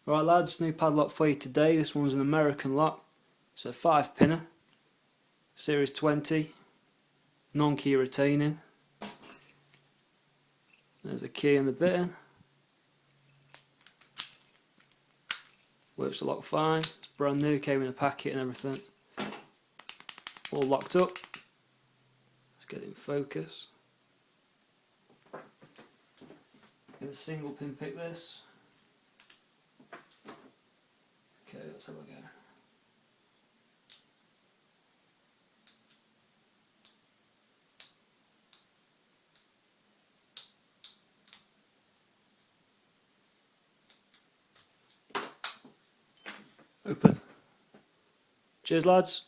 Right lads, new padlock for you today. This one's an American lock. It's a 5-pinner, series 20, non-key retaining. There's the key and the bit. Works a lock fine. It's brand new, came in a packet and everything. All locked up. Let's get it in focus. Get a single pin pick this. Okay, let's have a go. Open. Cheers lads.